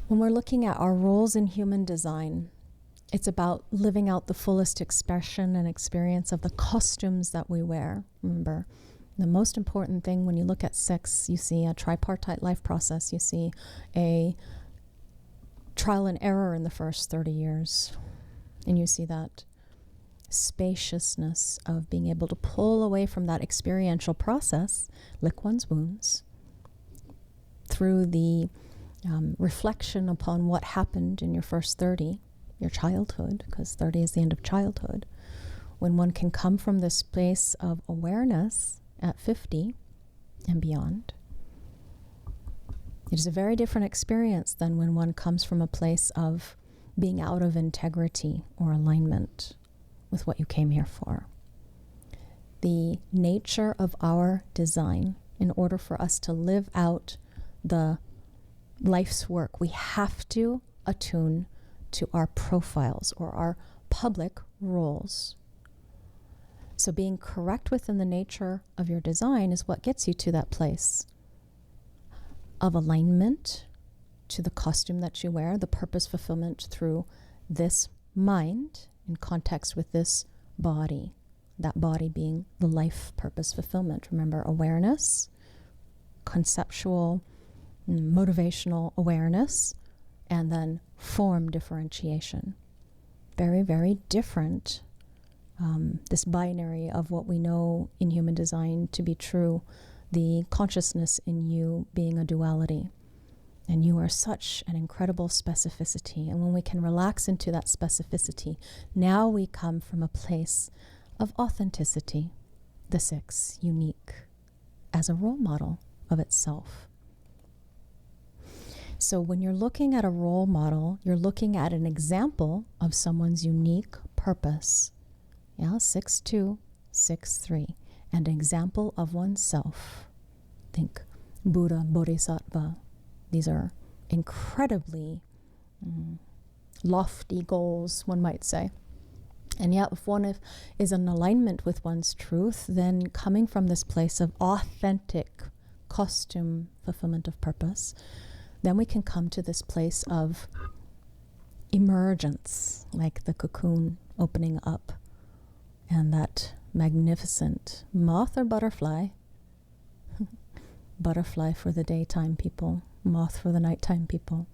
When we're looking at our roles in human design, it's about living out the fullest expression and experience of the costumes that we wear. Remember, the most important thing when you look at 6, you see a tripartite life process. You see a trial and error in the first 30 years. And you see that spaciousness of being able to pull away from that experiential process, lick one's wounds, through the reflection upon what happened in your first 30, your childhood, because 30 is the end of childhood, when one can come from this place of awareness at 50 and beyond. It is a very different experience than when one comes from a place of being out of integrity or alignment with what you came here for. The nature of our design, in order for us to live out the life's work, we have to attune to our profiles or our public roles. So being correct within the nature of your design is what gets you to that place of alignment to the costume that you wear, the purpose fulfillment through this mind in context with this body, that body being the life purpose fulfillment. Remember, awareness, conceptual, motivational awareness, and then form differentiation. Very, very different. This binary of what we know in human design to be true, the consciousness in you being a duality. And you are such an incredible specificity. And when we can relax into that specificity, now we come from a place of authenticity, the 6, unique, as a role model of itself. So when you're looking at a role model, you're looking at an example of someone's unique purpose. Yeah, 6-2, 6-3, and an example of oneself. Think Buddha, Bodhisattva. These are incredibly lofty goals, one might say. And yet, if one is in alignment with one's truth, then coming from this place of authentic costume fulfillment of purpose, then we can come to this place of emergence, like the cocoon opening up, and that magnificent moth or butterfly, butterfly for the daytime people, moth for the nighttime people.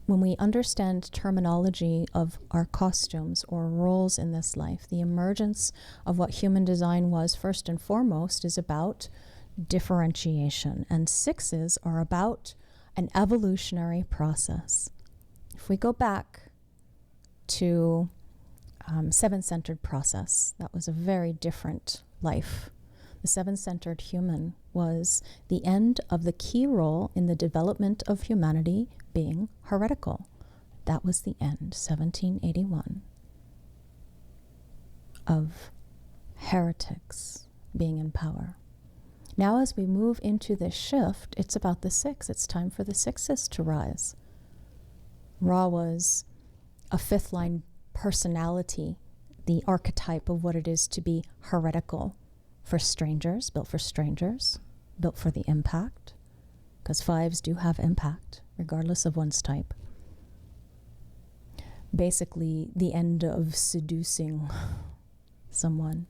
When we understand terminology of our costumes or roles in this life, the emergence of what human design was first and foremost is about differentiation, and 6s are about an evolutionary process. If we go back to 7-centered process, that was a very different life. The 7-centered human was the end of the key role in the development of humanity being heretical. That was the end, 1781, of heretics being in power. Now as we move into this shift, it's about the 6. It's time for the 6s to rise. Ra was a 5th line personality, the archetype of what it is to be heretical for strangers, built for the impact, because 5s do have impact, regardless of one's type. Basically, the end of seducing someone.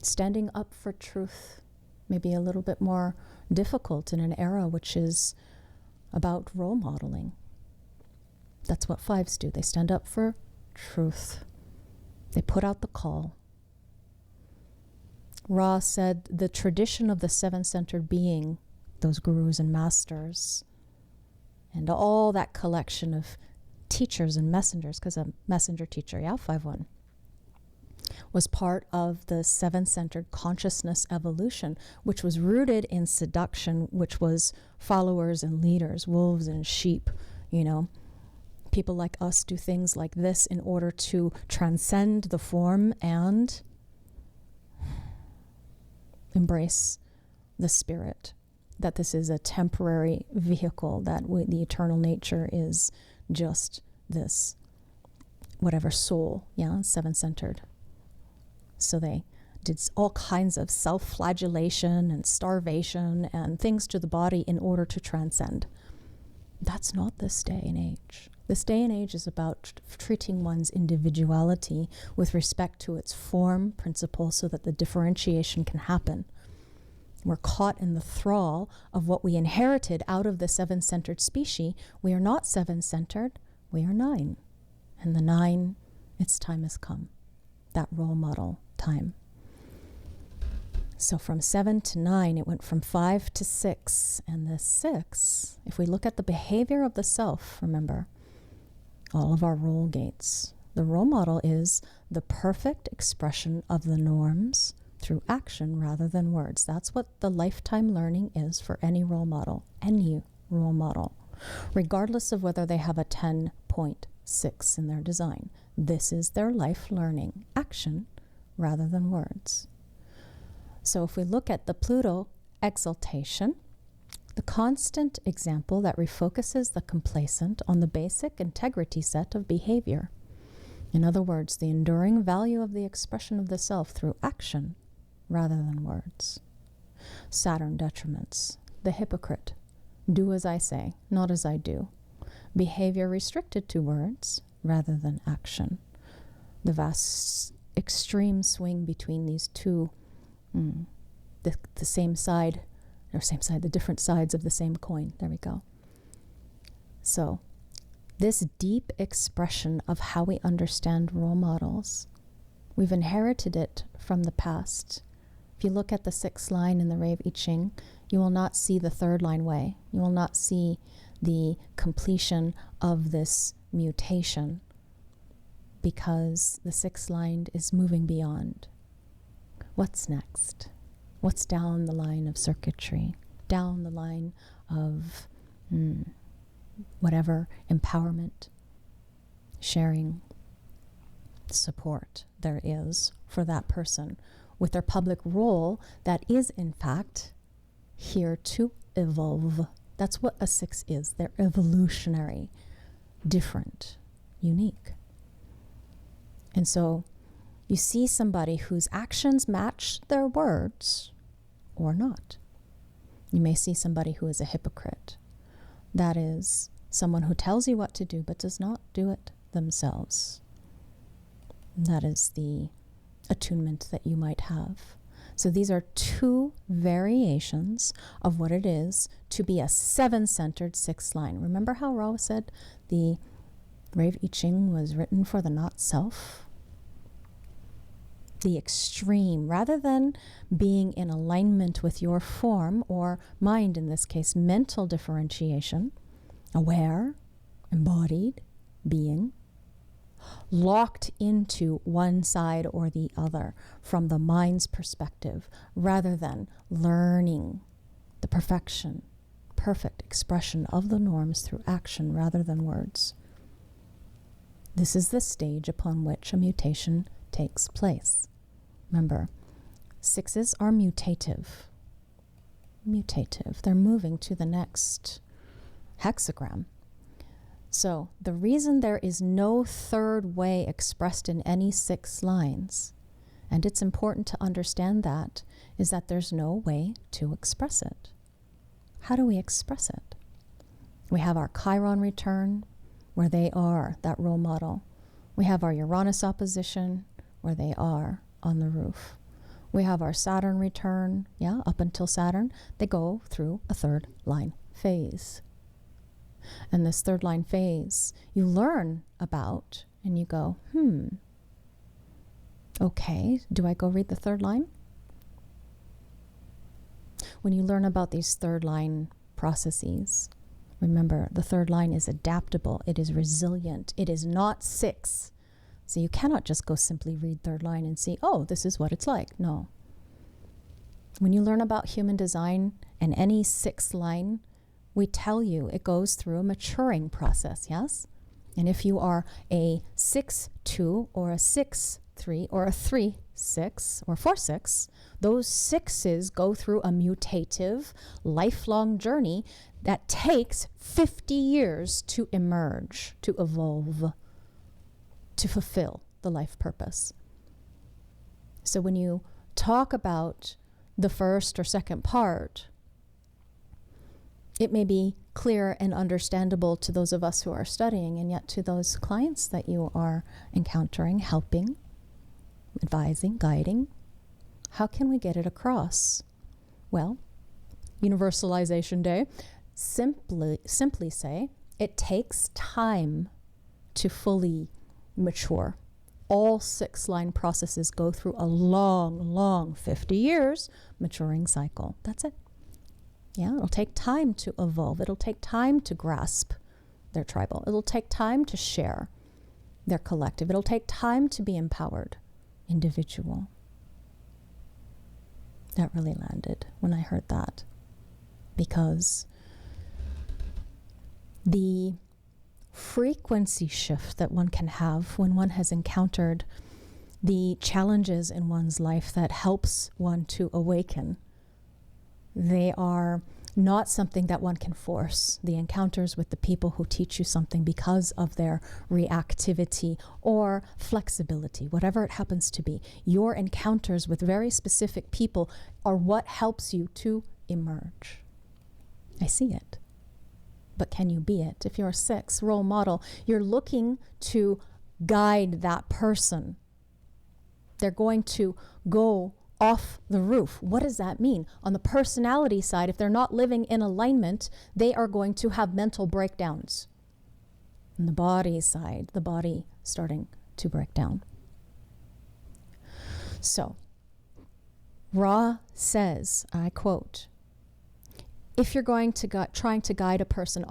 Standing up for truth may be a little bit more difficult in an era which is about role modeling. That's what 5s do. They stand up for truth. They put out the call. Ra said the tradition of the 7-centered being, those gurus and masters, and all that collection of teachers and messengers, because a messenger teacher, 5-1, was part of the 7-centered consciousness evolution, which was rooted in seduction, which was followers and leaders, wolves and sheep, People like us do things like this in order to transcend the form and embrace the spirit, that this is a temporary vehicle, that the eternal nature is just this, whatever soul, 7-centered. So they did all kinds of self-flagellation and starvation and things to the body in order to transcend. That's not this day and age. This day and age is about treating one's individuality with respect to its form, principle, so that the differentiation can happen. We're caught in the thrall of what we inherited out of the seven-centered species. We are not seven-centered, we are nine. And the nine, its time has come. That role model time. So from 7 to 9, it went from 5 to 6. And the 6, if we look at the behavior of the self, remember, all of our role gates. The role model is the perfect expression of the norms through action rather than words. That's what the lifetime learning is for any role model, regardless of whether they have a 10.6 in their design. This is their life learning, action rather than words. So if we look at the Pluto exaltation, the constant example that refocuses the complacent on the basic integrity set of behavior. In other words, the enduring value of the expression of the self through action rather than words. Saturn detriments, the hypocrite, do as I say, not as I do. Behavior restricted to words rather than action. The vast extreme swing between these two, the different sides of the same coin. There we go. So this deep expression of how we understand role models, we've inherited it from the past. If you look at the 6th line in the Rave I Ching, you will not see the 3rd line way. You will not see the completion of this mutation because the 6th line is moving beyond. What's next? What's down the line of circuitry? Down the line of whatever empowerment, sharing, support there is for that person with their public role that is, in fact, here to evolve. That's what a 6 is. They're evolutionary, different, unique. And so you see somebody whose actions match their words or not. You may see somebody who is a hypocrite. That is someone who tells you what to do but does not do it themselves. That is the attunement that you might have. So these are 2 variations of what it is to be a 7-centered 6th line. Remember how Ra said the Rave I Ching was written for the Notself? The extreme, rather than being in alignment with your form or mind, in this case, mental differentiation, aware, embodied, being, locked into one side or the other from the mind's perspective, rather than learning the perfect expression of the norms through action rather than words. This is the stage upon which a mutation takes place. Remember, 6s are mutative. They're moving to the next hexagram. So the reason there is no 3rd way expressed in any 6 lines, and it's important to understand that, is that there's no way to express it. How do we express it? We have our Chiron return, where they are that role model. We have our Uranus opposition, where they are on the roof. We have our Saturn return, up until Saturn, they go through a 3rd line phase. And this 3rd line phase, you learn about, and you go, okay, do I go read the 3rd line? When you learn about these 3rd line processes, remember, the 3rd line is adaptable, it is resilient, it is not 6. So you cannot just go simply read 3rd line and see, oh, this is what it's like. No. When you learn about human design and any 6th line, we tell you it goes through a maturing process, yes? And if you are a 6-2 or a 6-3 or a 3-6 or 4-6, those 6s go through a mutative, lifelong journey that takes 50 years to emerge, to evolve, to fulfill the life purpose. So when you talk about the 1st or 2nd part, It may be clear and understandable to those of us who are studying, and yet to those clients that you are encountering, helping, advising, guiding, how can we get it across? Well, Universalization Day, simply say, it takes time to fully mature. All 6-line processes go through a long 50 years maturing cycle. That's it. Yeah, it'll take time to evolve. It'll take time to grasp their tribal. It'll take time to share their collective. It'll take time to be empowered, individual. That really landed when I heard that, because the frequency shift that one can have when one has encountered the challenges in one's life that helps one to awaken, they are not something that one can force. The encounters with the people who teach you something because of their reactivity or flexibility, whatever it happens to be, your encounters with very specific people are what helps you to emerge. I see it. But can you be it? If you're a 6 role model, you're looking to guide that person. They're going to go off the roof. What does that mean? On the personality side, if they're not living in alignment, they are going to have mental breakdowns. On the body side, the body starting to break down. So, Ra says, I quote, if you're going to trying to guide a person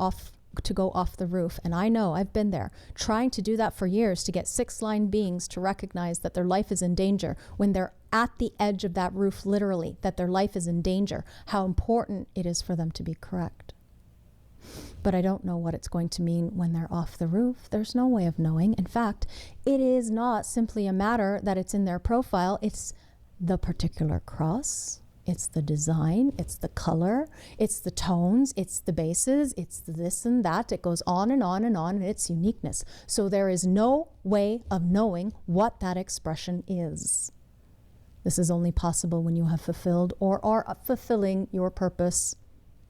to go off the roof, and I know I've been there, trying to do that for years to get 6-line beings to recognize that their life is in danger when they're at the edge of that roof, literally, that their life is in danger, how important it is for them to be correct. But I don't know what it's going to mean when they're off the roof. There's no way of knowing. In fact, it is not simply a matter that it's in their profile. It's the particular cross. It's the design, it's the color, it's the tones, it's the bases, it's the this and that. It goes on and on and on, and its uniqueness. So there is no way of knowing what that expression is. This is only possible when you have fulfilled or are fulfilling your purpose.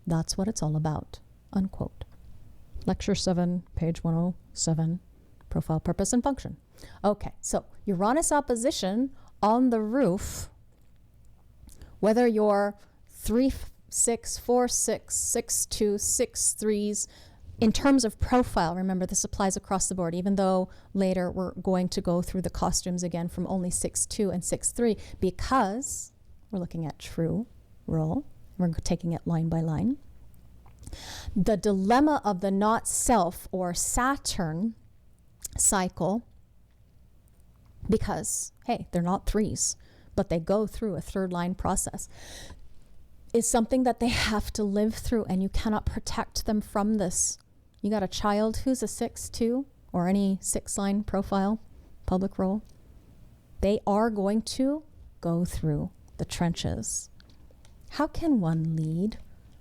That's what it's all about. Unquote. Lecture 7, page 107, profile, purpose, and function. Okay, so Uranus opposition on the roof, whether you're 3, 6, 4, 6, 6, 2, 6, 3s, in terms of profile, remember this applies across the board, even though later we're going to go through the costumes again from only 6-2 and 6-3, because we're looking at true role. We're taking it line by line. The dilemma of the Notself or Saturn cycle, because, hey, they're not 3s, but they go through a 3rd-line process, is something that they have to live through, and you cannot protect them from this. You got a child who's a 6-2 or any 6-line profile, public role, they are going to go through the trenches. How can one lead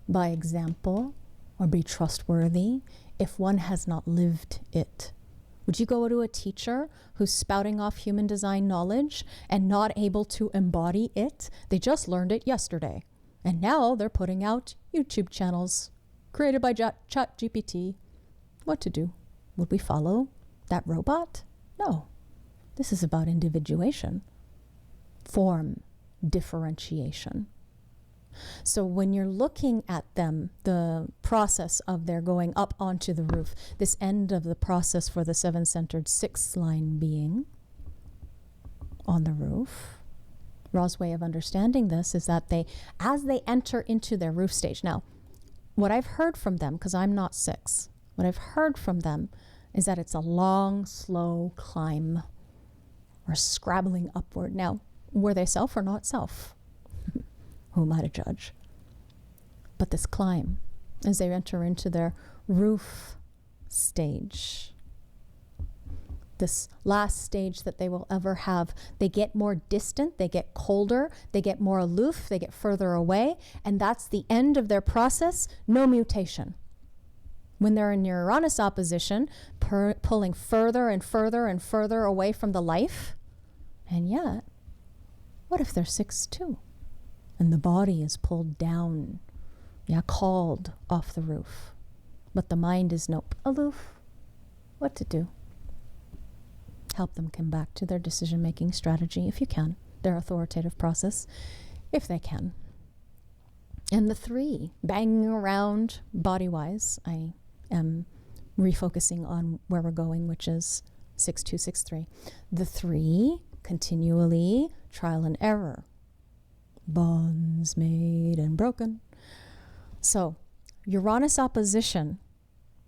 by example or be trustworthy if one has not lived it? Would you go to a teacher who's spouting off human design knowledge and not able to embody it? They just learned it yesterday. And now they're putting out YouTube channels created by ChatGPT. What to do? Would we follow that robot? No. This is about individuation, form, differentiation. So when you're looking at them, the process of their going up onto the roof, this end of the process for the 7-centered 6-line being on the roof, Ra's way of understanding this is that as they enter into their roof stage. Now, what I've heard from them, because I'm not 6, what I've heard from them is that it's a long, slow climb or scrabbling upward. Now, were they self or not self? Who am I to judge? But this climb, as they enter into their roof stage, this last stage that they will ever have, they get more distant, they get colder, they get more aloof, they get further away, and that's the end of their process. No mutation. When they're in Uranus opposition, pulling further and further and further away from the life, and yet, what if they're 6-2? And the body is pulled down called off the roof. But the mind is nope, aloof. What to do? Help them come back to their decision-making strategy if you can, their authoritative process, if they can. And the 3, banging around body-wise, I am refocusing on where we're going, which is 6263. The 3, continually trial and error. Bonds made and broken. So, Uranus opposition,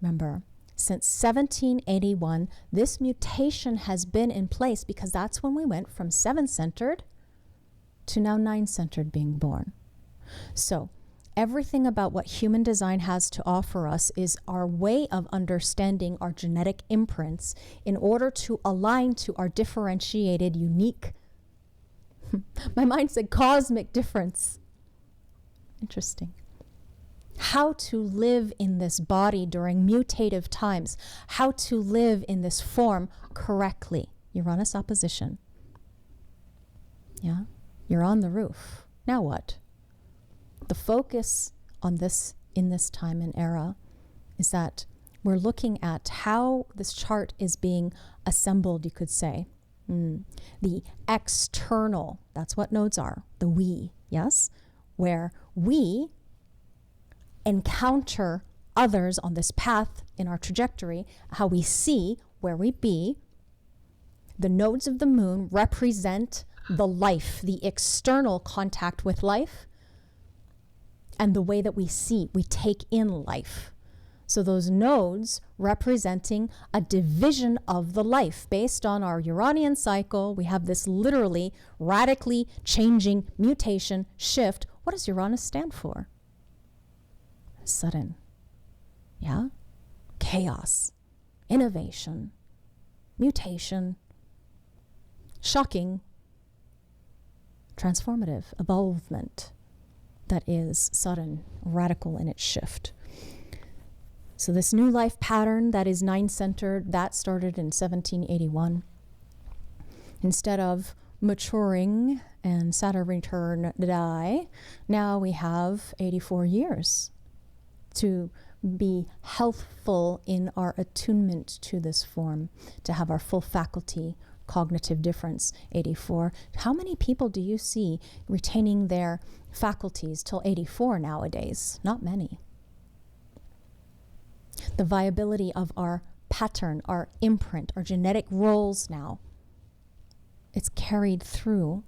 remember, since 1781, this mutation has been in place because that's when we went from 7-centered to now 9-centered being born. So, everything about what human design has to offer us is our way of understanding our genetic imprints in order to align to our differentiated, unique, my mind said cosmic difference. Interesting. How to live in this body during mutative times, how to live in this form correctly. Uranus opposition. Yeah, you're on the roof. Now what? The focus on this in this time and era is that we're looking at how this chart is being assembled, you could say. The external, that's what nodes are, the we, yes? Where we encounter others on this path in our trajectory, how we see where we be. The nodes of the moon represent the life, the external contact with life, and the way that we see, we take in life. So those nodes representing a division of the life. Based on our Uranian cycle, we have this literally radically changing mutation shift. What does Uranus stand for? Sudden. Yeah? Chaos. Innovation. Mutation. Shocking. Transformative. Evolvement. That is sudden, radical in its shift. So this new life pattern that is 9-centered, that started in 1781. Instead of maturing and Saturn return die, now we have 84 years to be healthful in our attunement to this form, to have our full faculty, cognitive difference, 84. How many people do you see retaining their faculties till 84 nowadays? Not many. The viability of our pattern, our imprint, our genetic roles now, it's carried through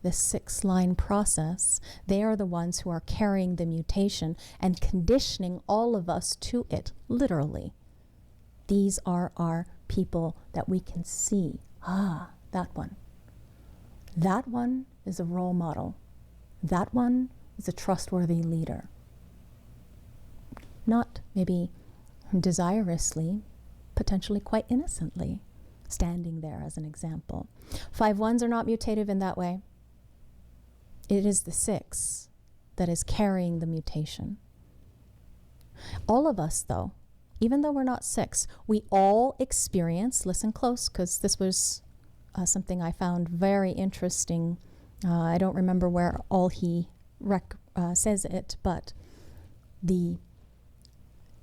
this 6-line process. They are the ones who are carrying the mutation and conditioning all of us to it, literally. These are our people that we can see. That one. That one is a role model. That one is a trustworthy leader. Not maybe desirously, potentially quite innocently, standing there as an example. 5-1s are not mutative in that way. It is the 6 that is carrying the mutation. All of us, though, even though we're not 6, we all experience, listen close, because this was something I found very interesting. I don't remember where all he says it, but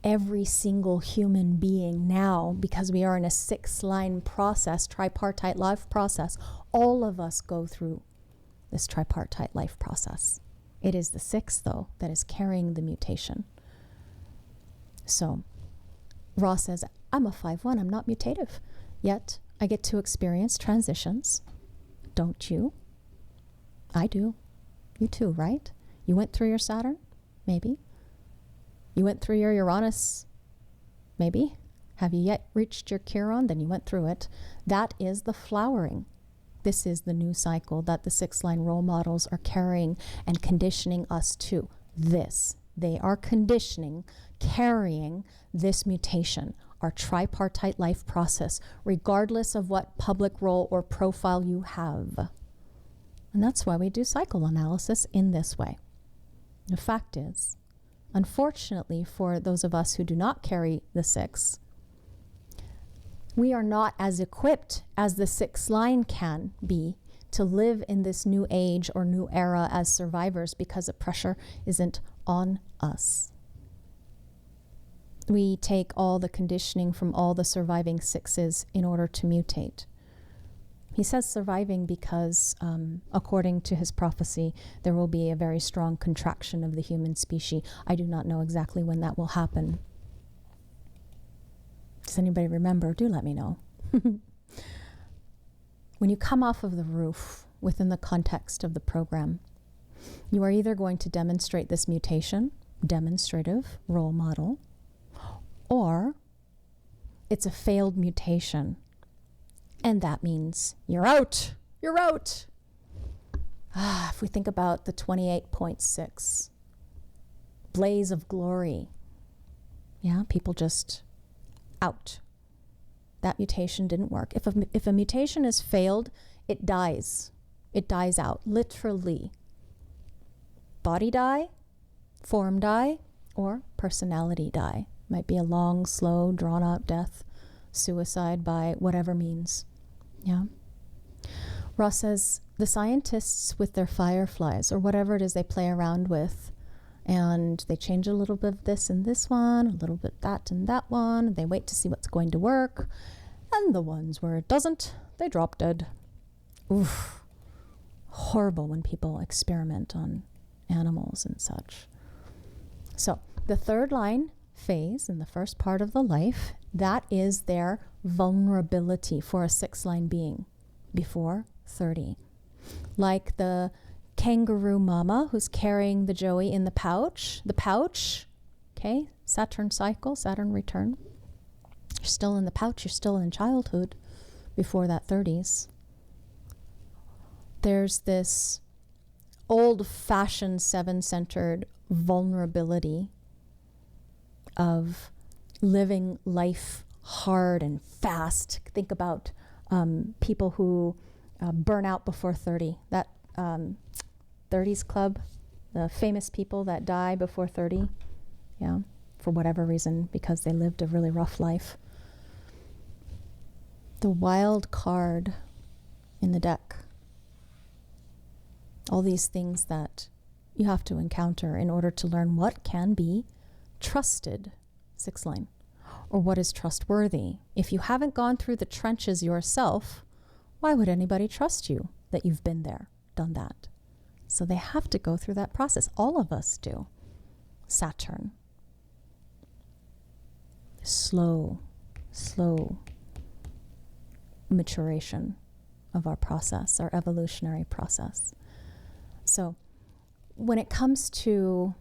every single human being now, because we are in a 6-line process, tripartite life process, all of us go through this tripartite life process. It is the 6, though, that is carrying the mutation. So Ross says, I'm a 5-1, I'm not mutative, yet I get to experience transitions. Don't you? I do. You too, right? You went through your Saturn? Maybe. You went through your Uranus? Maybe. Have you yet reached your Chiron? Then you went through it. That is the flowering. This is the new cycle that the 6-line role models are carrying and conditioning us to. This. They are conditioning, carrying this mutation, our tripartite life process, regardless of what public role or profile you have. And that's why we do cycle analysis in this way. The fact is, unfortunately, for those of us who do not carry the 6, we are not as equipped as the 6-line can be to live in this new age or new era as survivors, because the pressure isn't on us. We take all the conditioning from all the surviving sixes in order to mutate. He says surviving because, according to his prophecy, there will be a very strong contraction of the human species. I do not know exactly when that will happen. Does anybody remember? Do let me know. When you come off of the roof within the context of the program, you are either going to demonstrate this mutation, demonstrative role model, or it's a failed mutation. And that means you're out. You're out. If we think about the 28.6, blaze of glory. Yeah, people just out. That mutation didn't work. If a mutation is failed, it dies. It dies out, literally. Body die, form die, or personality die. Might be a long, slow, drawn-out death, suicide by whatever means. Yeah. Ross says, the scientists with their fireflies, or whatever it is they play around with, and they change a little bit of this in this one, a little bit that in that one, and they wait to see what's going to work, and the ones where it doesn't, they drop dead. Oof. Horrible when people experiment on animals and such. So the third line phase in the first part of the life, that is their vulnerability for a 6-line being before 30. Like the kangaroo mama who's carrying the joey in the pouch, okay, Saturn cycle, Saturn return. You're still in the pouch, you're still in childhood before that 30s. There's this old-fashioned 7-centered vulnerability of living life hard and fast. Think about people who burn out before 30. That 30s club, the famous people that die before 30, yeah, for whatever reason, because they lived a really rough life. The wild card in the deck. All these things that you have to encounter in order to learn what can be trusted, 6-line, or what is trustworthy. If you haven't gone through the trenches yourself, why would anybody trust you that you've been there, done that? So they have to go through that process. All of us do. Saturn. Slow maturation of our process, our evolutionary process. So when it comes to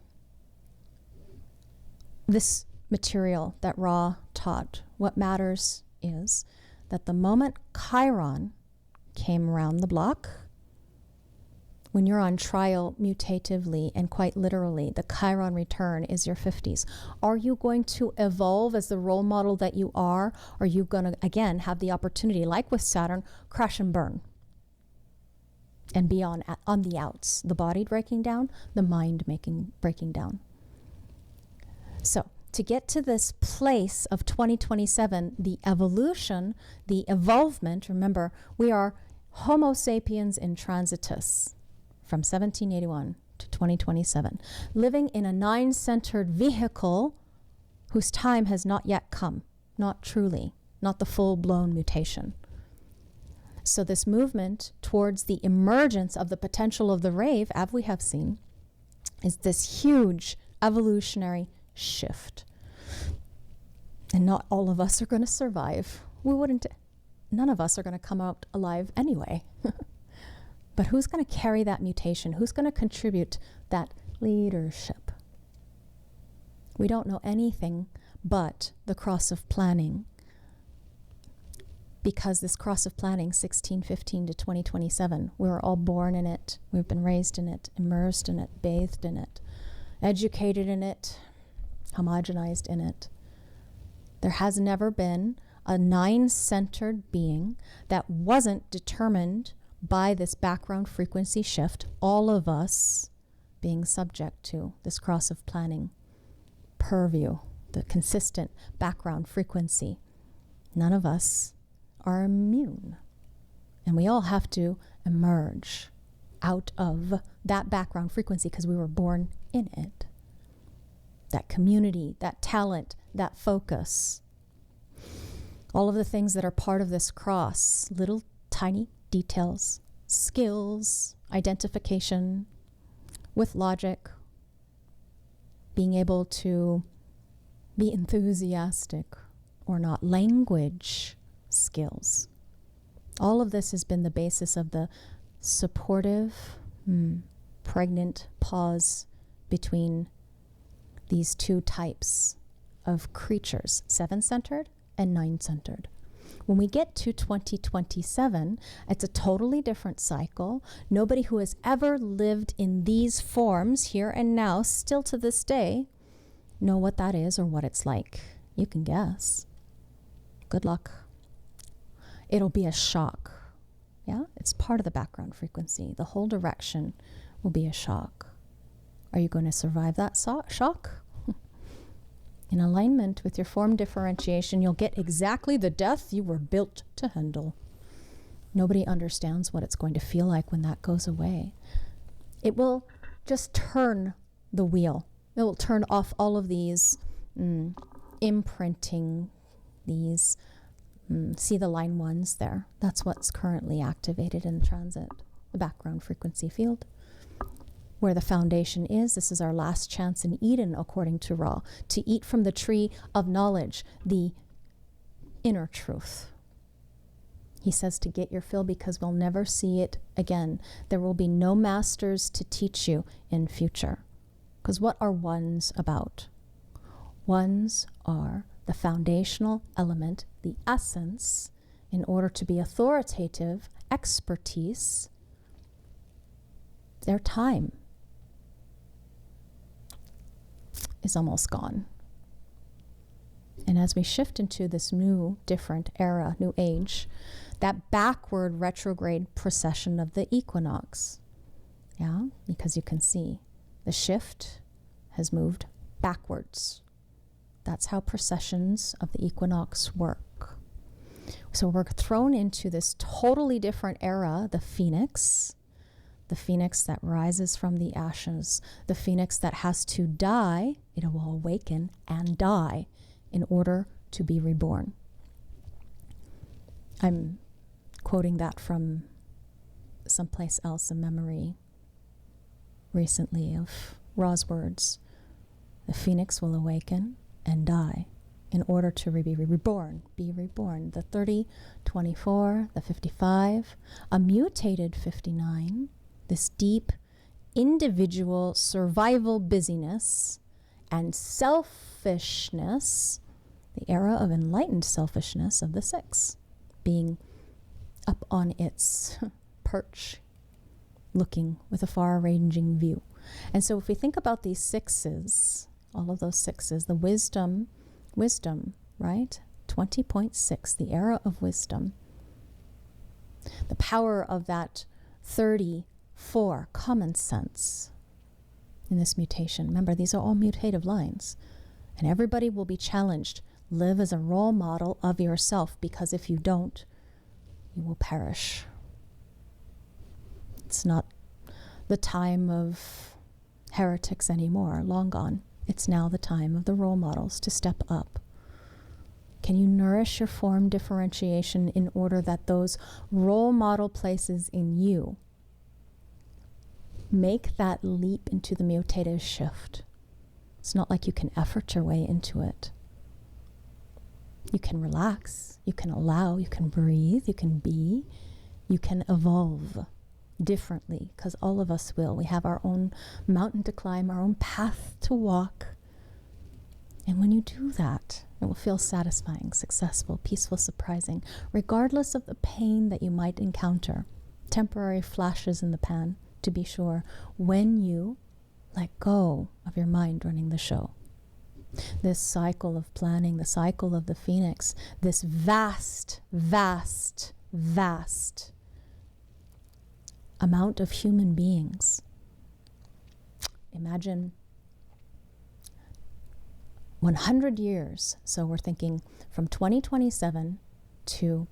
this material that Ra taught, what matters is that the moment Chiron came around the block, when you're on trial mutatively and quite literally, the Chiron return is your 50s. Are you going to evolve as the role model that you are? Or are you going to, again, have the opportunity, like with Saturn, crash and burn? And be on the outs, the body breaking down, the mind breaking down. So to get to this place of 2027, the evolution, the evolvement, remember, we are Homo sapiens in transitus from 1781 to 2027, living in a 9-centered vehicle whose time has not yet come, not truly, not the full-blown mutation. So this movement towards the emergence of the potential of the rave, as we have seen, is this huge evolutionary shift. And not all of us are going to survive. None of us are going to come out alive anyway. But who's going to carry that mutation? Who's going to contribute that leadership? We don't know anything but the cross of planning. Because this cross of planning, 1615 to 2027, we were all born in it. We've been raised in it, immersed in it, bathed in it, educated in it, homogenized in it. There has never been a 9-centered being that wasn't determined by this background frequency shift, all of us being subject to this cross of planning purview, the consistent background frequency. None of us are immune. And we all have to emerge out of that background frequency because we were born in it. that community, that talent, that focus. All of the things that are part of this cross, little tiny details, skills, identification with logic, being able to be enthusiastic or not, language skills. All of this has been the basis of the supportive, pregnant pause between these two types of creatures, 7-centered and 9-centered. When we get to 2027, it's a totally different cycle. Nobody who has ever lived in these forms here and now, still to this day, know what that is or what it's like. You can guess. Good luck. It'll be a shock. Yeah, it's part of the background frequency. The whole direction will be a shock. Are you going to survive that shock? In alignment with your form differentiation, you'll get exactly the death you were built to handle. Nobody understands what it's going to feel like when that goes away. It will just turn the wheel. It will turn off all of these imprinting, these, see the line 1s there? That's what's currently activated in transit, the background frequency field. Where the foundation is, this is our last chance in Eden, according to Ra, to eat from the tree of knowledge, the inner truth. He says to get your fill because we'll never see it again. There will be no masters to teach you in future. Because what are ones about? Ones are the foundational element, the essence, in order to be authoritative, expertise, their time is almost gone. And as we shift into this new, different era, new age, that backward retrograde precession of the equinox, yeah, because you can see the shift has moved backwards. That's how precessions of the equinox work. So we're thrown into this totally different era, the phoenix that rises from the ashes, the phoenix that has to die, it will awaken and die in order to be reborn. I'm quoting that from someplace else, a memory recently of Ra's words. The phoenix will awaken and die in order to be reborn. The 30, 24, the 55, a mutated 59, this deep individual survival busyness and selfishness, the era of enlightened selfishness of the 6, being up on its perch, looking with a far-ranging view. And so if we think about these 6s, all of those 6s, the wisdom, right? 20.6, the era of wisdom. The power of that 34, common sense in this mutation. Remember, these are all mutative lines. And everybody will be challenged. Live as a role model of yourself, because if you don't, you will perish. It's not the time of heretics anymore, long gone. It's now the time of the role models to step up. Can you nourish your form differentiation in order that those role model places in you make that leap into the mutative shift? It's not like you can effort your way into it. You can relax, you can allow, you can breathe, you can be, you can evolve differently, because all of us will. We have our own mountain to climb, our own path to walk. And when you do that, it will feel satisfying, successful, peaceful, surprising, regardless of the pain that you might encounter. Temporary flashes in the pan, to be sure, when you let go of your mind running the show. This cycle of planning, the cycle of the phoenix, this vast, vast, vast amount of human beings. Imagine 100 years. So we're thinking from 2027 to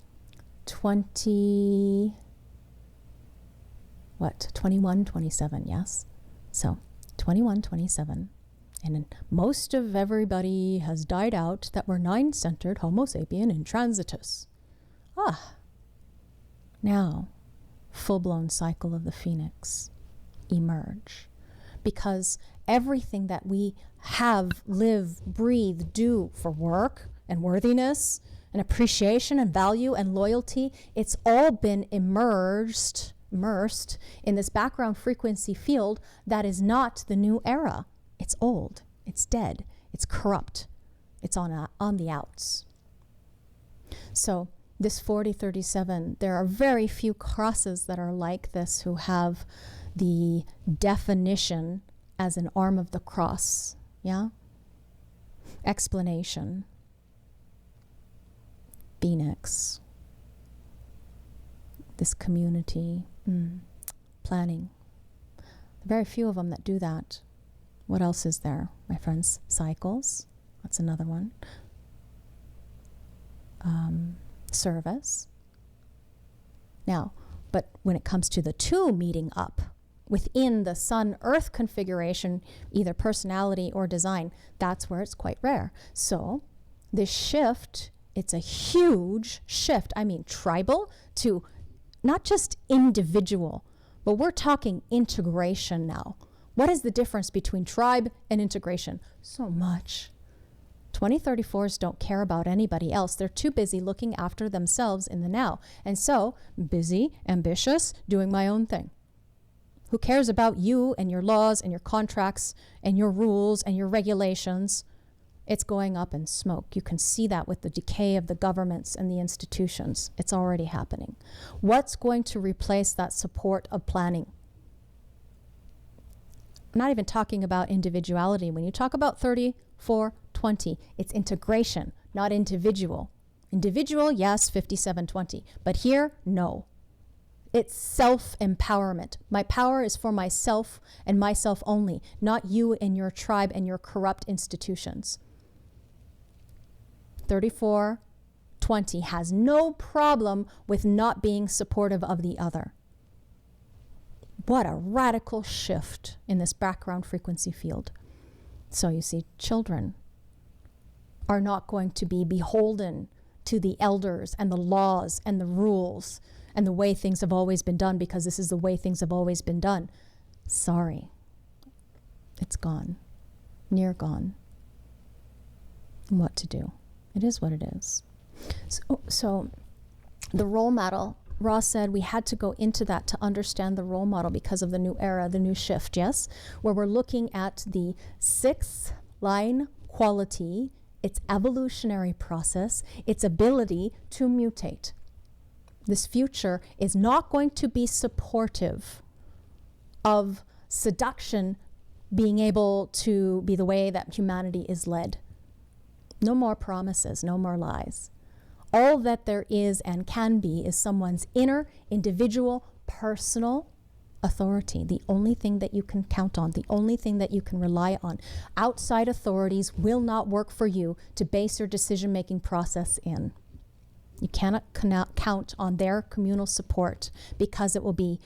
21, 27, yes? So 21, 27. And most of everybody has died out that were nine-centered Homo sapien intransitus. Now, full-blown cycle of the phoenix emerge. Because everything that we have, live, breathe, do for work and worthiness and appreciation and value and loyalty, it's all been immersed in this background frequency field that is not the new era. It's old, it's dead, it's corrupt, it's on the outs. So this 4037, there are very few crosses that are like this who have the definition as an arm of the cross, yeah? Explanation. Phoenix. This community. Planning. Very few of them that do that. What else is there, my friends? Cycles. That's another one. Service. Now, but when it comes to the two meeting up within the Sun-Earth configuration, either personality or design, that's where it's quite rare. So this shift, it's a huge shift. I mean, tribal to not just individual, but we're talking integration now. What is the difference between tribe and integration? So much. 2034s don't care about anybody else. They're too busy looking after themselves in the now. And so, busy, ambitious, doing my own thing. Who cares about you and your laws and your contracts and your rules and your regulations? It's going up in smoke. You can see that with the decay of the governments and the institutions. It's already happening. What's going to replace that support of planning? I'm not even talking about individuality. When you talk about 3420, it's integration, not individual. Individual, yes, 5720. But here, no. It's self-empowerment. My power is for myself and myself only, not you and your tribe and your corrupt institutions. 3420 has no problem with not being supportive of the other. What a radical shift in this background frequency field. So you see, children are not going to be beholden to the elders and the laws and the rules and the way things have always been done because this is the way things have always been done. Sorry. It's gone. Near gone. What to do? It is what it is. So the role model, Ross said we had to go into that to understand the role model because of the new era, the new shift, yes? Where we're looking at the sixth line quality, its evolutionary process, its ability to mutate. This future is not going to be supportive of seduction being able to be the way that humanity is led. No more promises, no more lies. All that there is and can be is someone's inner, individual, personal authority. The only thing that you can count on, the only thing that you can rely on. Outside authorities will not work for you to base your decision-making process in. You cannot count on their communal support because it will be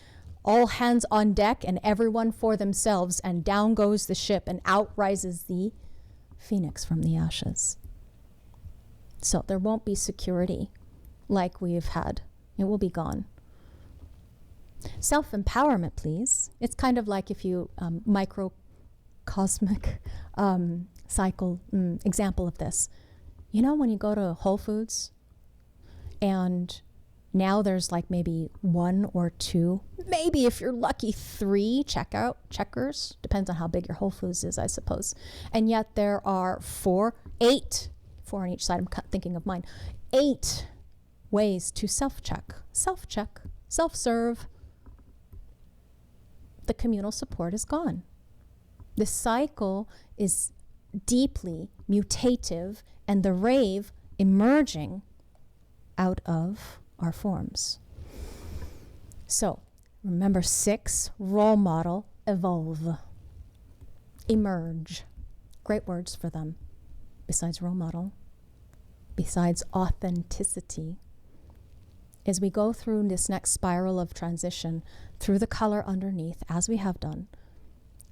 all hands on deck and everyone for themselves, and down goes the ship and out rises the phoenix from the ashes. So there won't be security like we've had. It will be gone. Self-empowerment, please. It's kind of like if you microcosmic cycle example of this. You know when you go to Whole Foods and now there's like maybe one or two, maybe if you're lucky, 3 checkers. Depends on how big your Whole Foods is, I suppose. And yet there are 8 on each side. I'm thinking of mine. 8 ways to self-check, self-serve. The communal support is gone. The cycle is deeply mutative and the rave emerging out of our forms. So remember 6, role model, evolve, emerge. Great words for them. Besides role model, besides authenticity, as we go through this next spiral of transition through the color underneath, as we have done,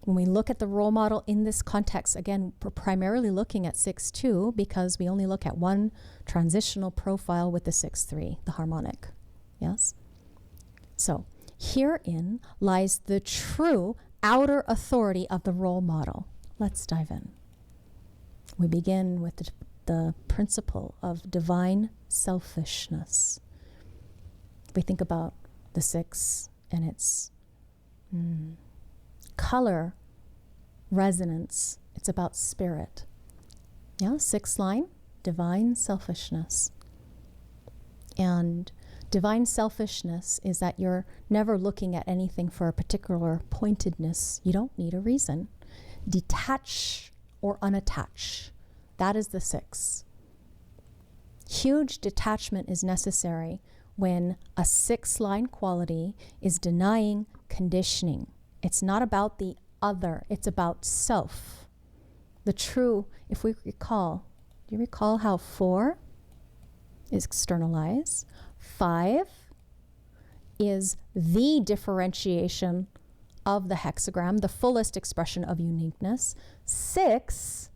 When we look at the role model in this context, again, we're primarily looking at 6-2 because we only look at one transitional profile with the 6-3, the harmonic. Yes? So herein lies the true outer authority of the role model. Let's dive in. We begin with the principle of divine selfishness. If we think about the 6 and its color resonance, it's about spirit. Yeah, 6th line, divine selfishness. And divine selfishness is that you're never looking at anything for a particular pointedness. You don't need a reason. Detach or unattach. That is the 6. Huge detachment is necessary when a 6th line quality is denying conditioning. It's not about the other, it's about self. The true, if we recall, do you recall how 4 is externalize? 5 is the differentiation of the hexagram, the fullest expression of uniqueness. 6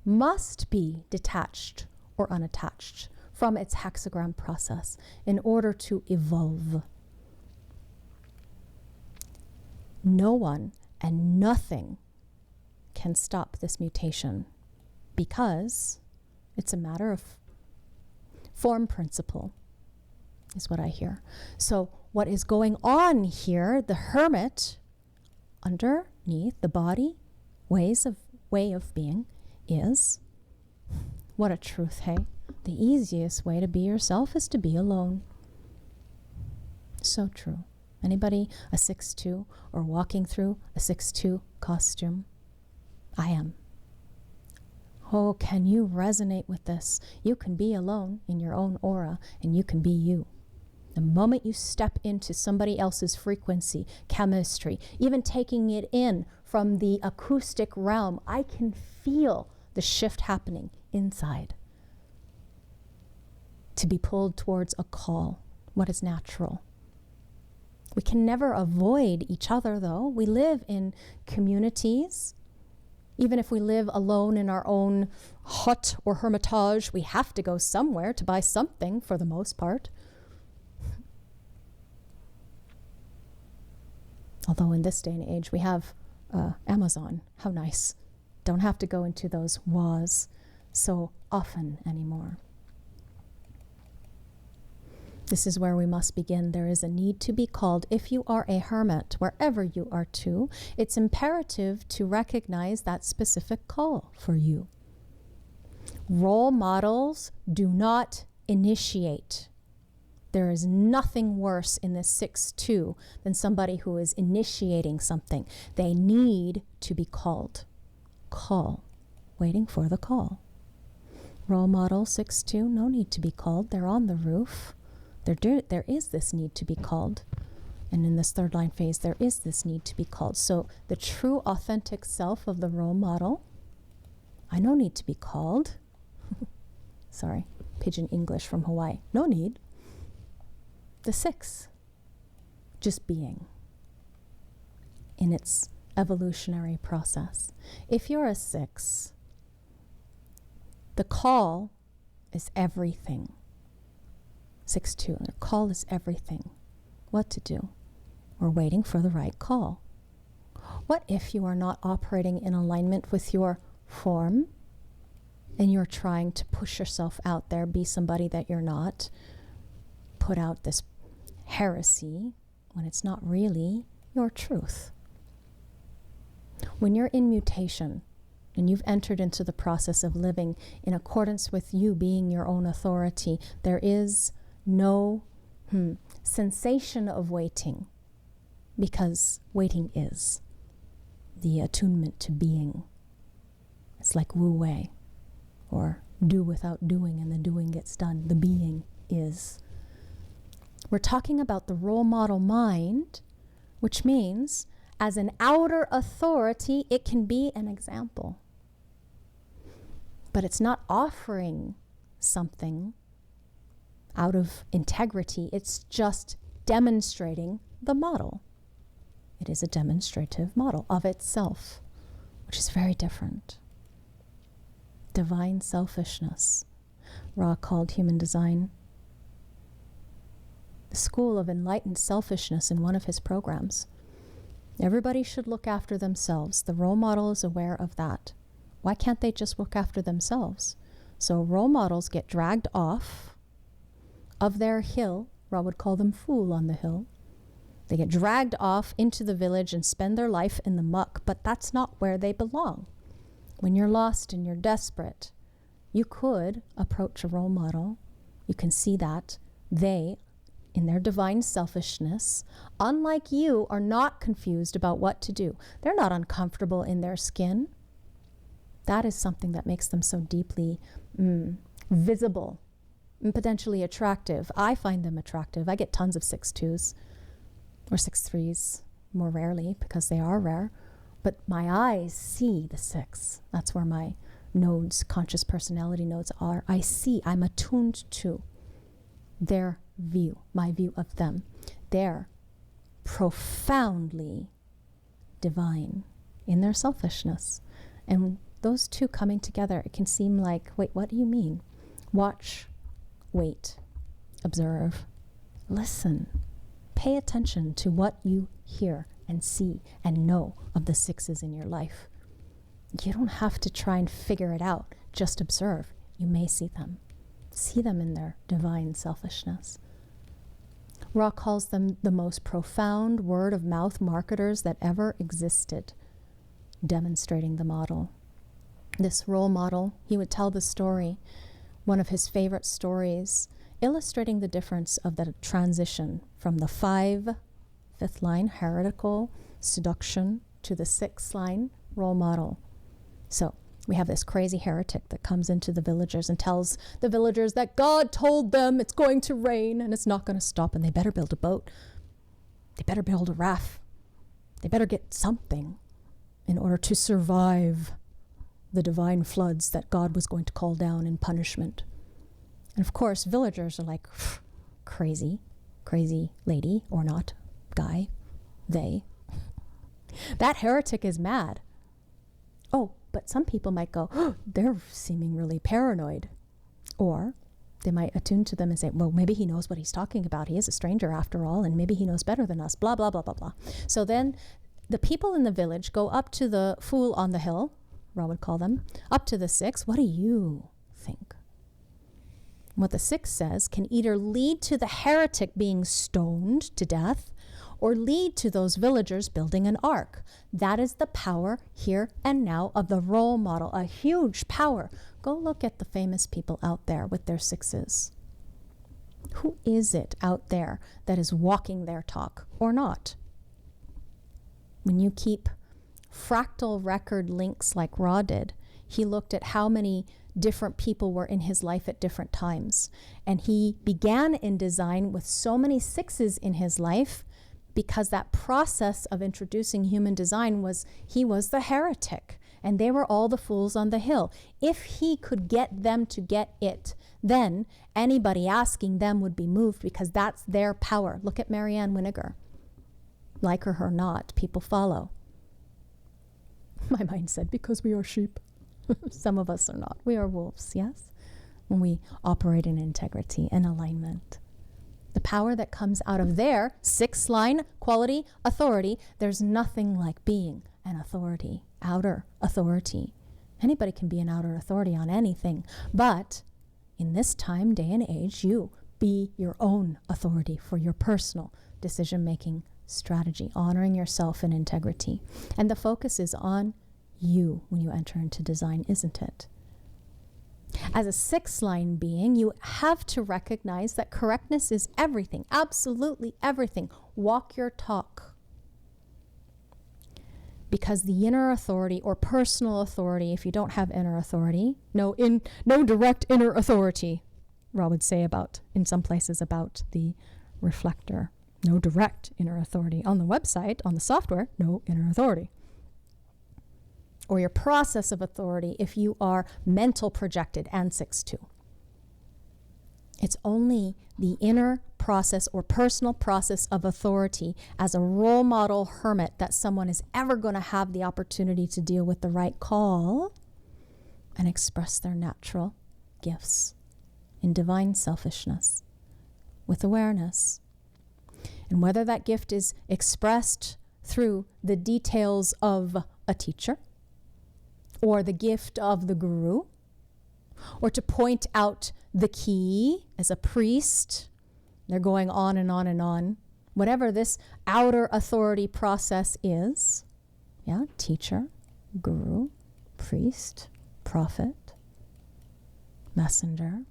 must be detached or unattached from its hexagram process in order to evolve. No one and nothing can stop this mutation because it's a matter of form principle, is what I hear. So what is going on here, the hermit underneath the body way of being is, what a truth, hey? The easiest way to be yourself is to be alone. So true. Anybody a 6-2 or walking through a 6-2 costume? I am. Oh, can you resonate with this? You can be alone in your own aura and you can be you. The moment you step into somebody else's frequency, chemistry, even taking it in from the acoustic realm, I can feel the shift happening inside. To be pulled towards a call, what is natural. We can never avoid each other, though. We live in communities. Even if we live alone in our own hut or hermitage, we have to go somewhere to buy something for the most part. Although in this day and age, we have Amazon. How nice. Don't have to go into those was so often anymore. This is where we must begin. There is a need to be called. If you are a hermit, wherever you are to, it's imperative to recognize that specific call for you. Role models do not initiate. There is nothing worse in this 6-2 than somebody who is initiating something. They need to be called. Call. Waiting for the call. Role model 6-2, no need to be called. They're on the roof. There is this need to be called. And in this 3rd line phase, there is this need to be called. So the true authentic self of the role model, I no need to be called. Sorry, pidgin English from Hawaii. No need. The 6, just being in its evolutionary process. If you're a 6, the call is everything. 6-2, the call is everything. What to do? We're waiting for the right call. What if you are not operating in alignment with your form and you're trying to push yourself out there, be somebody that you're not, put out this heresy when it's not really your truth? When you're in mutation and you've entered into the process of living in accordance with you being your own authority, there is no sensation of waiting, because waiting is the attunement to being. It's like Wu Wei, or do without doing and the doing gets done. The being is. We're talking about the role model mind, which means as an outer authority, it can be an example. But it's not offering something out of integrity. It's just demonstrating the model. it is a demonstrative model of itself, which is very different. Divine selfishness, Ra called human design. The school of enlightened selfishness in one of his programs. Everybody should look after themselves. The role model is aware of that. Why can't they just look after themselves? So role models get dragged off of their hill. Ra would call them fool on the hill. They get dragged off into the village and spend their life in the muck, but that's not where they belong. When you're lost and you're desperate, you could approach a role model. You can see that they, in their divine selfishness, unlike you, are not confused about what to do. They're not uncomfortable in their skin. That is something that makes them so deeply visible and potentially attractive. I find them attractive. I get tons of 6'2s or 6'3s, more rarely because they are rare. But my eyes see the 6. That's where my nodes, conscious personality nodes are. I'm attuned to their view, my view of them. They're profoundly divine in their selfishness. And those two coming together, it can seem like, wait, what do you mean? Watch, wait, observe, listen, pay attention to what you hear and see and know of the 6s in your life. You don't have to try and figure it out. Just observe. You may see them. See them in their divine selfishness. Ra calls them the most profound word-of-mouth marketers that ever existed, demonstrating the model. This role model, he would tell the story, one of his favorite stories, illustrating the difference of the transition from the 5th line, heretical seduction, to the 6th line, role model. So we have this crazy heretic that comes into the villagers and tells the villagers that God told them it's going to rain and it's not going to stop, and they better build a boat. They better build a raft. They better get something in order to survive the divine floods that God was going to call down in punishment. And of course, villagers are like, crazy lady, or not, guy, they. That heretic is mad. Oh, but some people might go, they're seeming really paranoid. Or they might attune to them and say, well, maybe he knows what he's talking about. He is a stranger after all, and maybe he knows better than us, blah, blah, blah, blah, blah. So then the people in the village go up to the fool on the hill, Ra would call them, up to the 6. What do you think? What the 6 says can either lead to the heretic being stoned to death or lead to those villagers building an ark. That is the power here and now of the role model, a huge power. Go look at the famous people out there with their 6s. Who is it out there that is walking their talk or not? When you keep fractal record links like Ra did, he looked at how many different people were in his life at different times. And he began in design with so many 6s in his life because that process of introducing human design he was the heretic and they were all the fools on the hill. If he could get them to get it, then anybody asking them would be moved because that's their power. Look at Marianne Winiger. Like her or not, people follow. My mind said, because we are sheep. Some of us are not. We are wolves, yes? When we operate in integrity and alignment. The power that comes out of their 6th line quality, authority, there's nothing like being an authority, outer authority. Anybody can be an outer authority on anything, but in this time, day and age, you be your own authority for your personal decision-making strategy, honoring yourself in integrity. And the focus is on you when you enter into design, isn't it? As a 6th line being, you have to recognize that correctness is everything, absolutely everything. Walk your talk. Because the inner authority or personal authority, if you don't have inner authority, no direct inner authority, Ra would say in some places about the reflector. No direct inner authority. On the website, on the software, no inner authority. Or your process of authority if you are mental projected and 6-2. It's only the inner process or personal process of authority as a role model hermit that someone is ever going to have the opportunity to deal with the right call and express their natural gifts in divine selfishness with awareness. And whether that gift is expressed through the details of a teacher or the gift of the guru, or to point out the key as a priest, they're going on and on and on. Whatever this outer authority process is, teacher, guru, priest, prophet, messenger,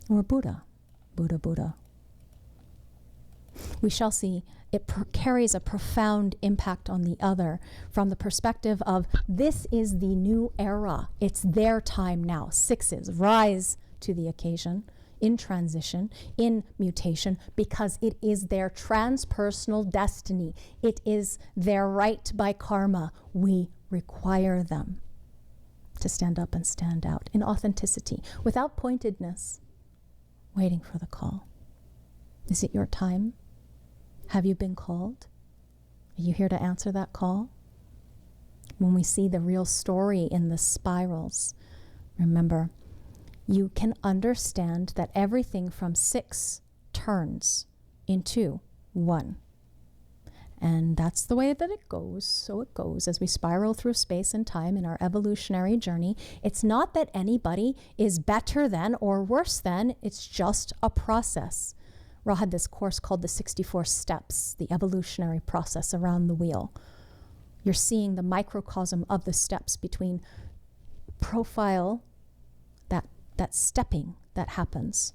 or Buddha. We shall see it carries a profound impact on the other from the perspective of this is the new era. It's their time now. Sixes rise to the occasion in transition, in mutation, because it is their transpersonal destiny. It is their right by karma. We require them to stand up and stand out in authenticity, without pointedness, waiting for the call. Is it your time? Have you been called? Are you here to answer that call? When we see the real story in the spirals, remember, you can understand that everything from 6 turns into 1. And that's the way that it goes. So it goes as we spiral through space and time in our evolutionary journey. It's not that anybody is better than or worse than, it's just a process. Ra had this course called the 64 Steps, the evolutionary process around the wheel. You're seeing the microcosm of the steps between profile, that stepping that happens,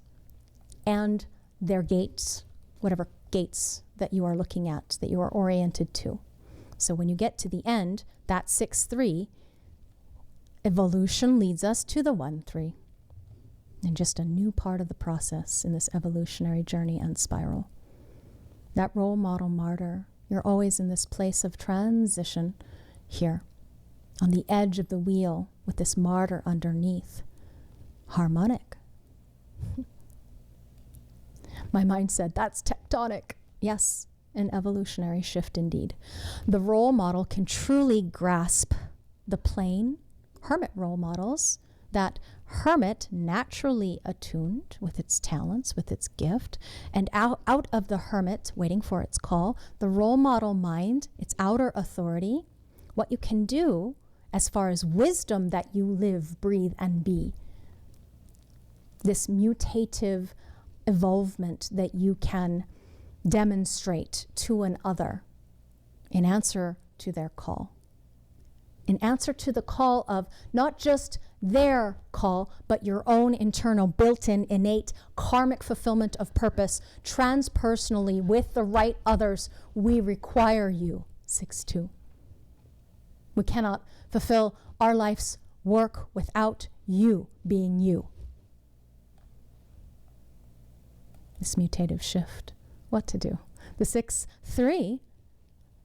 and their gates, whatever gates that you are looking at, that you are oriented to. So when you get to the end, that 6-3, evolution leads us to the 1-3. And just a new part of the process in this evolutionary journey and spiral. That role model martyr, you're always in this place of transition here, on the edge of the wheel with this martyr underneath. Harmonic. My mind said, that's tectonic. Yes, an evolutionary shift indeed. The role model can truly grasp the plane, hermit role models, that hermit naturally attuned with its talents, with its gift, and out of the hermit, waiting for its call, the role model mind, its outer authority, what you can do as far as wisdom that you live, breathe, and be. This mutative evolvement that you can demonstrate to an other in answer to their call. In answer to the call of not just their call, but your own internal, built-in, innate, karmic fulfillment of purpose, transpersonally with the right others, we require you, 6-2. We cannot fulfill our life's work without you being you. This mutative shift, what to do? The 6-3,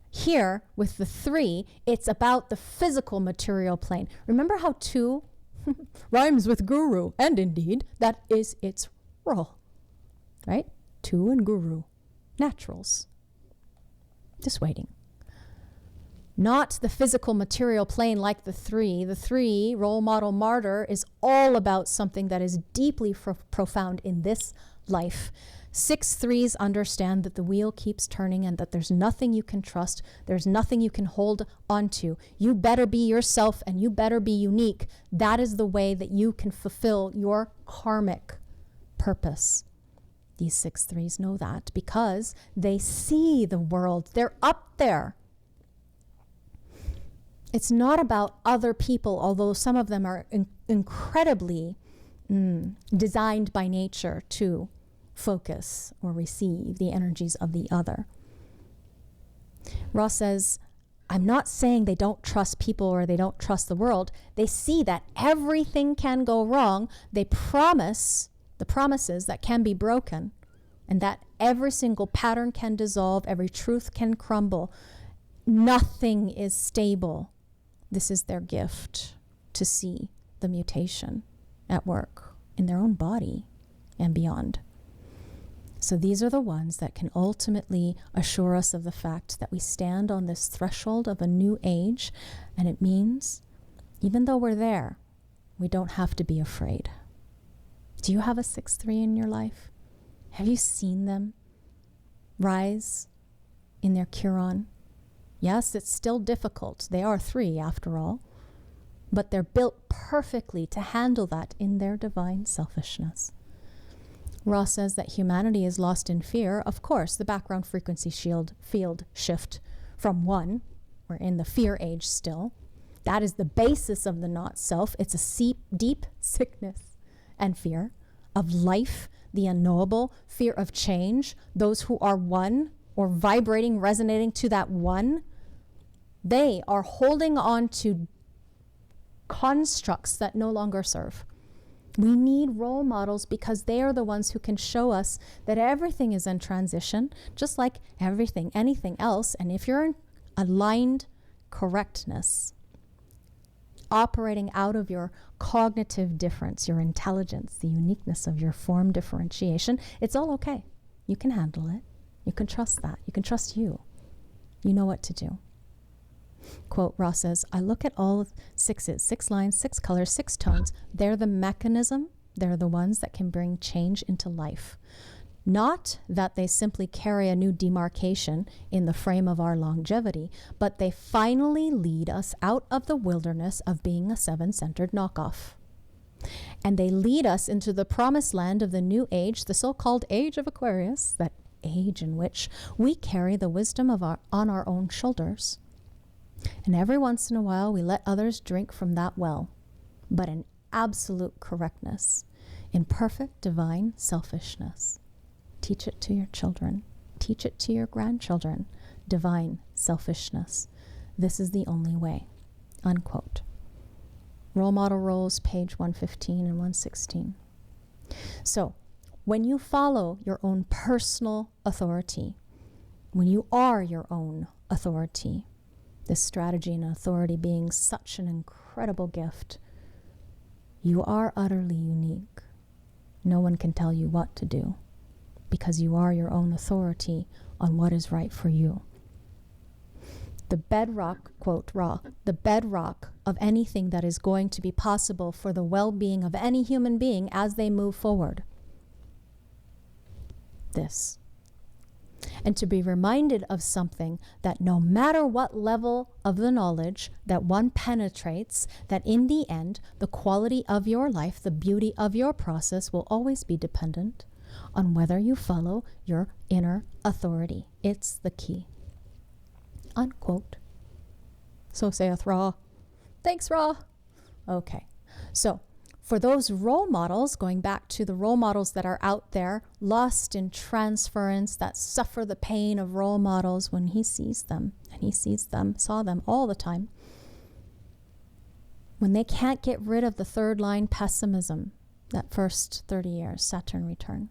here with the 3, it's about the physical material plane. Remember how 2 rhymes with guru, and indeed, that is its role, right? 2 and guru, naturals. Just waiting. Not the physical material plane like the 3. The 3, role model martyr, is all about something that is deeply profound in this life. 6-3s understand that the wheel keeps turning and that there's nothing you can trust. There's nothing you can hold onto. You better be yourself and you better be unique. That is the way that you can fulfill your karmic purpose. These 6-3s know that because they see the world. They're up there. It's not about other people, although some of them are incredibly designed by nature to focus or receive the energies of the other. Ross says, I'm not saying they don't trust people or they don't trust the world. They see that everything can go wrong. They promise the promises that can be broken and that every single pattern can dissolve, every truth can crumble. Nothing is stable. This is their gift, to see the mutation at work in their own body, and beyond. So these are the ones that can ultimately assure us of the fact that we stand on this threshold of a new age, and it means even though we're there, we don't have to be afraid. Do you have a 6-3 in your life? Have you seen them rise in their Chiron? Yes, it's still difficult. They are 3 after all, but they're built perfectly to handle that in their divine selfishness. Ra says that humanity is lost in fear. Of course, the background frequency field shift from 1, we're in the fear age still. That is the basis of the not self. It's a deep sickness and fear of life, the unknowable, fear of change. Those who are 1 or vibrating, resonating to that 1, they are holding on to constructs that no longer serve. We need role models because they are the ones who can show us that everything is in transition, just like everything, anything else. And if you're in aligned correctness, operating out of your cognitive difference, your intelligence, the uniqueness of your form differentiation, it's all okay. You can handle it. You can trust that. You can trust you. You know what to do. Quote, Ra says, I look at all 6s, 6 lines, 6 colors, 6 tones. They're the mechanism. They're the ones that can bring change into life. Not that they simply carry a new demarcation in the frame of our longevity, but they finally lead us out of the wilderness of being a 7-centered knockoff. And they lead us into the promised land of the new age, the so-called age of Aquarius, that age in which we carry the wisdom on our own shoulders. And every once in a while, we let others drink from that well, but in absolute correctness, in perfect divine selfishness. Teach it to your children. Teach it to your grandchildren. Divine selfishness. This is the only way. Unquote. Role model roles, page 115 and 116. So, when you follow your own personal authority, when you are your own authority, this strategy and authority being such an incredible gift, you are utterly unique. No one can tell you what to do because you are your own authority on what is right for you. The bedrock, quote Ra, the bedrock of anything that is going to be possible for the well-being of any human being as they move forward. This. And to be reminded of something that no matter what level of the knowledge that one penetrates, that in the end, the quality of your life, the beauty of your process will always be dependent on whether you follow your inner authority. It's the key. Unquote. So saith Ra. Thanks, Ra. Okay. So, for those role models, going back to the role models that are out there, lost in transference, that suffer the pain of role models when he sees them, and he saw them all the time. When they can't get rid of the third line pessimism, that first 30 years, Saturn return,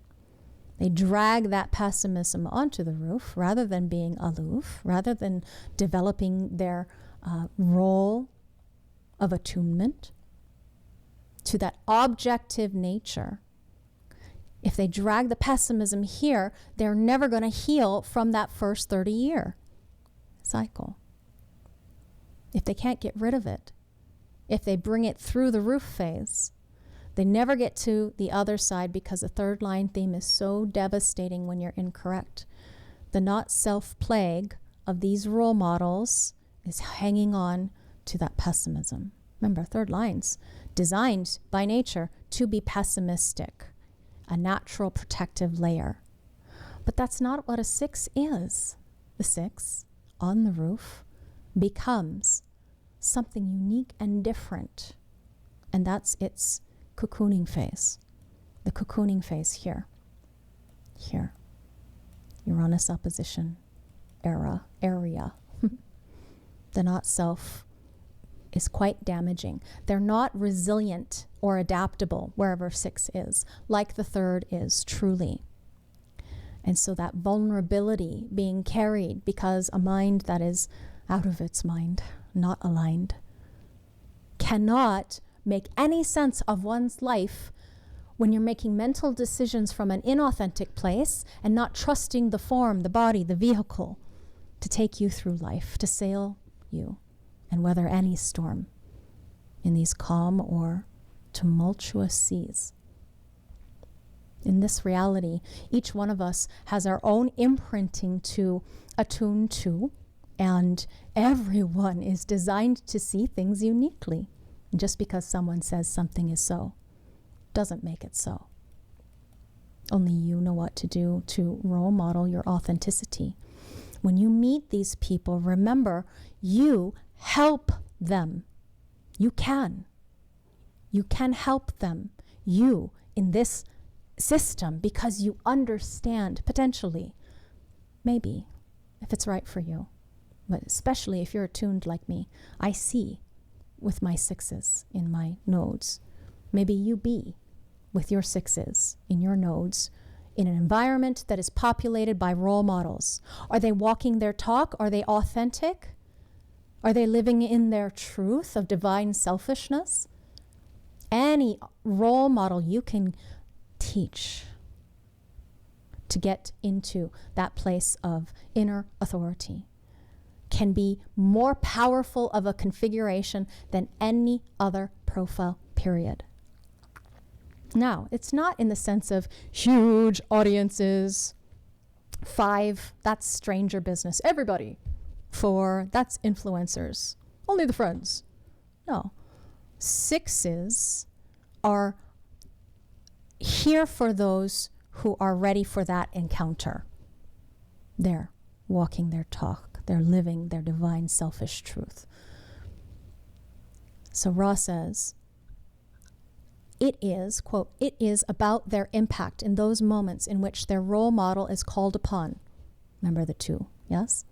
they drag that pessimism onto the roof rather than being aloof, rather than developing their role of attunement to that objective nature. If they drag the pessimism here, they're never going to heal from that first 30-year cycle. If they can't get rid of it, if they bring it through the roof phase, they never get to the other side because the third line theme is so devastating when you're incorrect. The not self plague of these role models is hanging on to that pessimism. Remember, third line's designed by nature to be pessimistic, a natural protective layer. But that's not what a 6 is. The 6 on the roof becomes something unique and different. And that's its cocooning phase. The cocooning phase here. Here. Uranus opposition area. The not self is quite damaging. They're not resilient or adaptable wherever 6 is, like the third is truly. And so that vulnerability being carried because a mind that is out of its mind, not aligned, cannot make any sense of one's life when you're making mental decisions from an inauthentic place and not trusting the form, the body, the vehicle to take you through life, to sail you and weather any storm in these calm or tumultuous seas. In this reality, each one of us has our own imprinting to attune to, and everyone is designed to see things uniquely. And just because someone says something is so, doesn't make it so. Only you know what to do to role model your authenticity. When you meet these people, remember, you help them. You can. You can help them. You, in this system, because you understand, potentially, maybe, if it's right for you, but especially if you're attuned like me, I see with my sixes in my nodes. Maybe you be with your sixes in your nodes in an environment that is populated by role models. Are they walking their talk? Are they authentic? Are they living in their truth of divine selfishness? Any role model you can teach to get into that place of inner authority can be more powerful of a configuration than any other profile, period. Now, it's not in the sense of huge audiences. 5, that's stranger business. Everybody. 4, that's influencers. Only the friends. No. 6s are here for those who are ready for that encounter. They're walking their talk. They're living their divine selfish truth. So Ra says, it is, quote, it is about their impact in those moments in which their role model is called upon. Remember the 2, yes?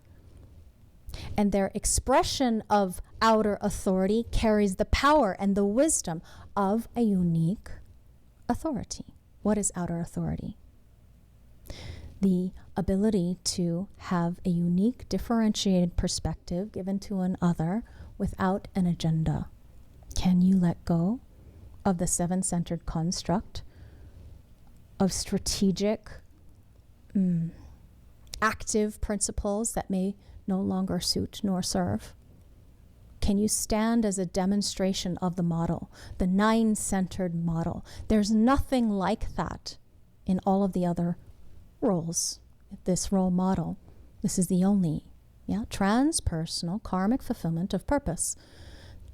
And their expression of outer authority carries the power and the wisdom of a unique authority. What is outer authority? The ability to have a unique, differentiated perspective given to an other without an agenda. Can you let go of the 7-centered construct of strategic, active principles that may no longer suit nor serve? Can you stand as a demonstration of the model, the 9-centered model? There's nothing like that in all of the other roles. This role model, this is the only, transpersonal karmic fulfillment of purpose.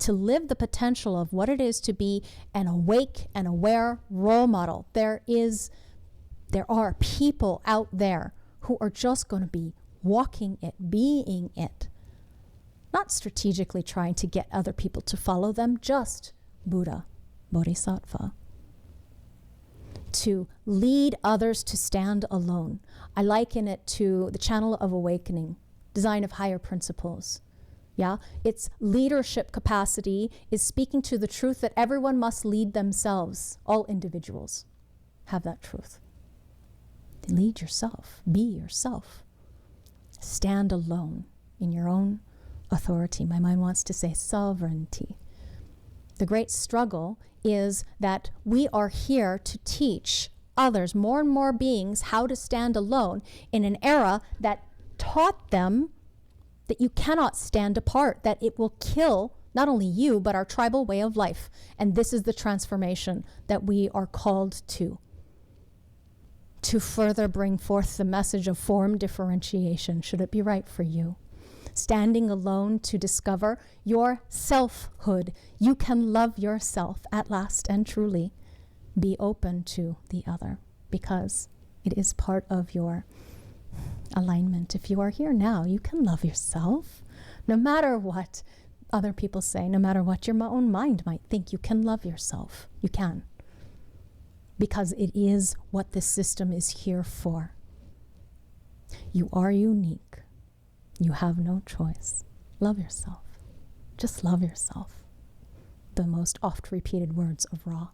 To live the potential of what it is to be an awake and aware role model. There are people out there who are just going to be walking it, being it. Not strategically trying to get other people to follow them, just Buddha, Bodhisattva. To lead others to stand alone. I liken it to the channel of awakening, design of higher principles. Yeah, its leadership capacity is speaking to the truth that everyone must lead themselves. All individuals have that truth. Lead yourself, be yourself. Stand alone in your own authority. My mind wants to say sovereignty. The great struggle is that we are here to teach others, more and more beings, how to stand alone in an era that taught them that you cannot stand apart, that it will kill not only you, but our tribal way of life. And this is the transformation that we are called to further bring forth the message of form differentiation, should it be right for you. Standing alone to discover your selfhood. You can love yourself at last and truly be open to the other, because it is part of your alignment. If you are here now, you can love yourself. No matter what other people say, no matter what your own mind might think, you can love yourself. You can. Because it is what this system is here for. You are unique. You have no choice. Love yourself. Just love yourself. The most oft repeated words of Ra.